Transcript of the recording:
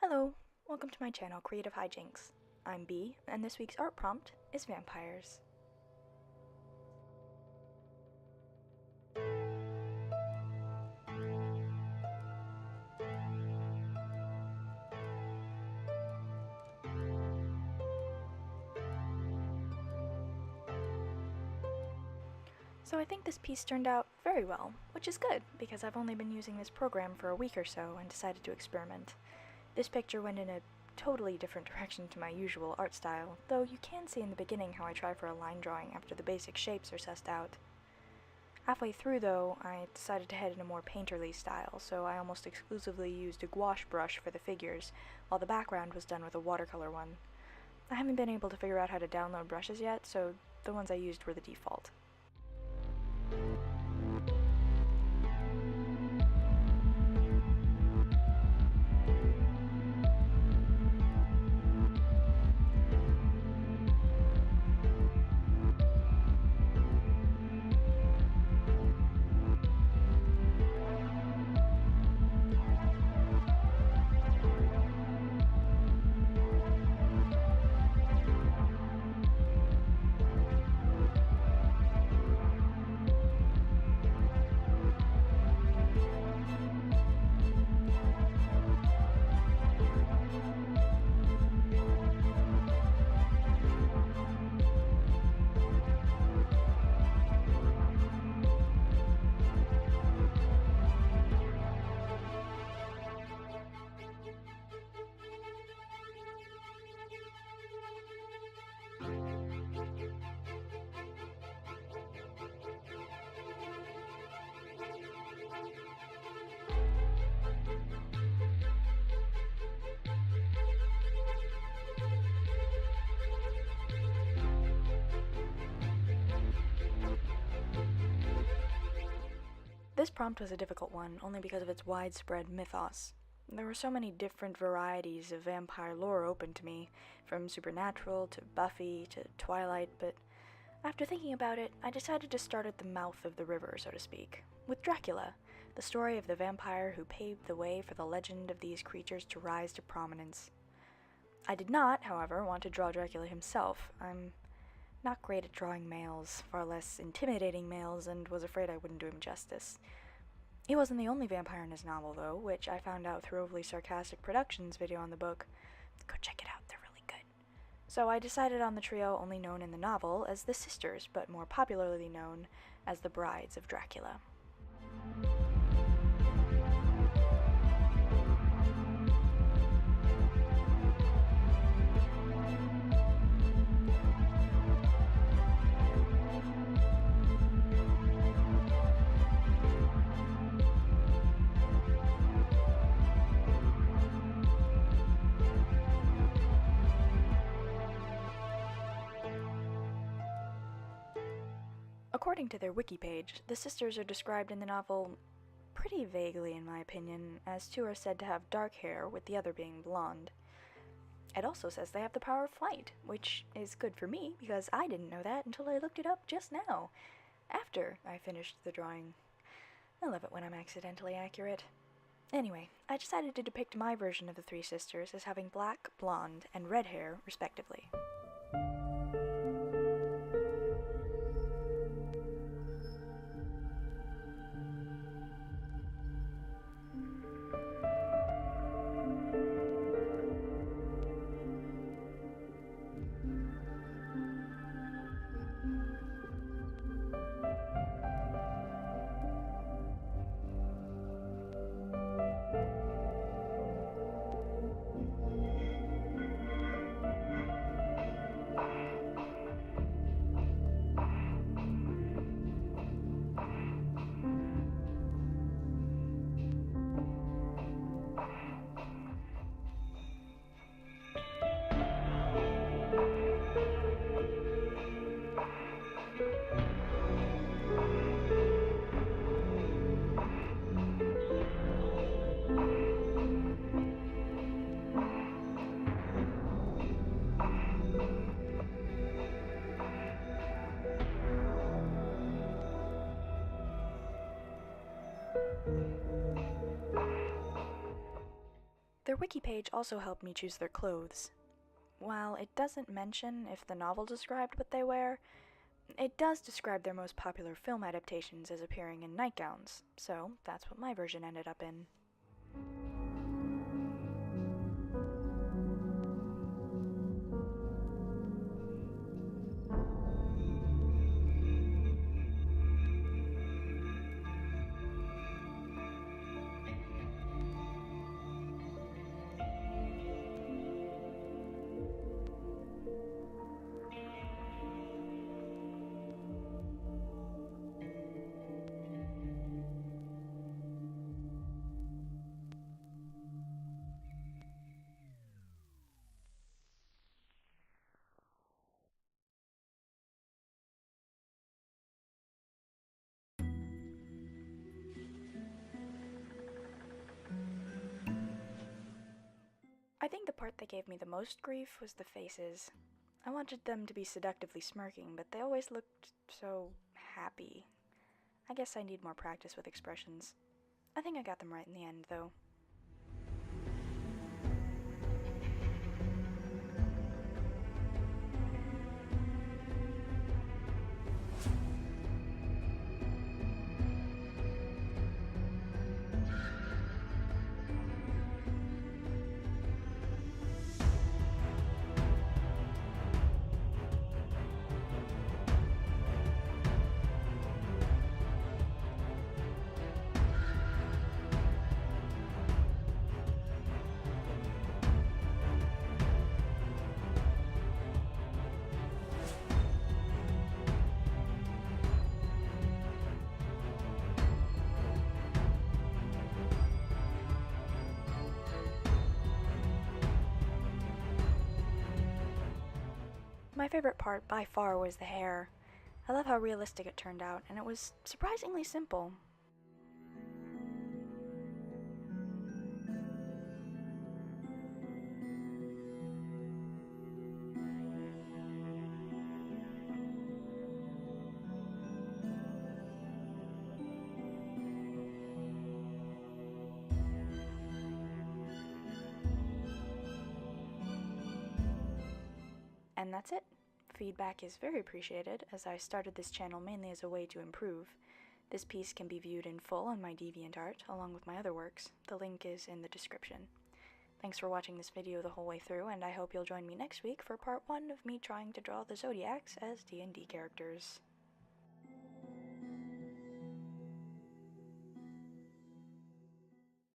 Hello, welcome to my channel, CreativHiJinx. I'm B, and this week's art prompt is vampires. So I think this piece turned out very well, which is good, because I've only been using this program for a week or so and decided to experiment. This picture went in a totally different direction to my usual art style, though you can see in the beginning how I try for a line drawing after the basic shapes are sussed out. Halfway through, though, I decided to head in a more painterly style, so I almost exclusively used a gouache brush for the figures, while the background was done with a watercolor one. I haven't been able to figure out how to download brushes yet, so the ones I used were the default. This prompt was a difficult one, only because of its widespread mythos. There were so many different varieties of vampire lore open to me, from Supernatural to Buffy to Twilight, but after thinking about it, I decided to start at the mouth of the river, so to speak, with Dracula, the story of the vampire who paved the way for the legend of these creatures to rise to prominence. I did not, however, want to draw Dracula himself. I'm not great at drawing males, far less intimidating males, and was afraid I wouldn't do him justice. He wasn't the only vampire in his novel, though, which I found out through Overly Sarcastic Productions' video on the book. Go check it out, they're really good. So I decided on the trio only known in the novel as the Sisters, but more popularly known as the Brides of Dracula. According to their wiki page, the sisters are described in the novel pretty vaguely, in my opinion, as two are said to have dark hair, with the other being blonde. It also says they have the power of flight, which is good for me, because I didn't know that until I looked it up just now, after I finished the drawing. I love it when I'm accidentally accurate. Anyway, I decided to depict my version of the three sisters as having black, blonde, and red hair, respectively. wiki page also helped me choose their clothes. While it doesn't mention if the novel described what they wear, it does describe their most popular film adaptations as appearing in nightgowns, so that's what my version ended up in. I think the part that gave me the most grief was the faces. I wanted them to be seductively smirking, but they always looked so happy. I guess I need more practice with expressions. I think I got them right in the end, though. My favorite part by far was the hair. I love how realistic it turned out, and it was surprisingly simple. And that's it. Feedback is very appreciated, as I started this channel mainly as a way to improve. This piece can be viewed in full on my DeviantArt, along with my other works. The link is in the description. Thanks for watching this video the whole way through, and I hope you'll join me next week for part 1 of me trying to draw the Zodiacs as D&D characters.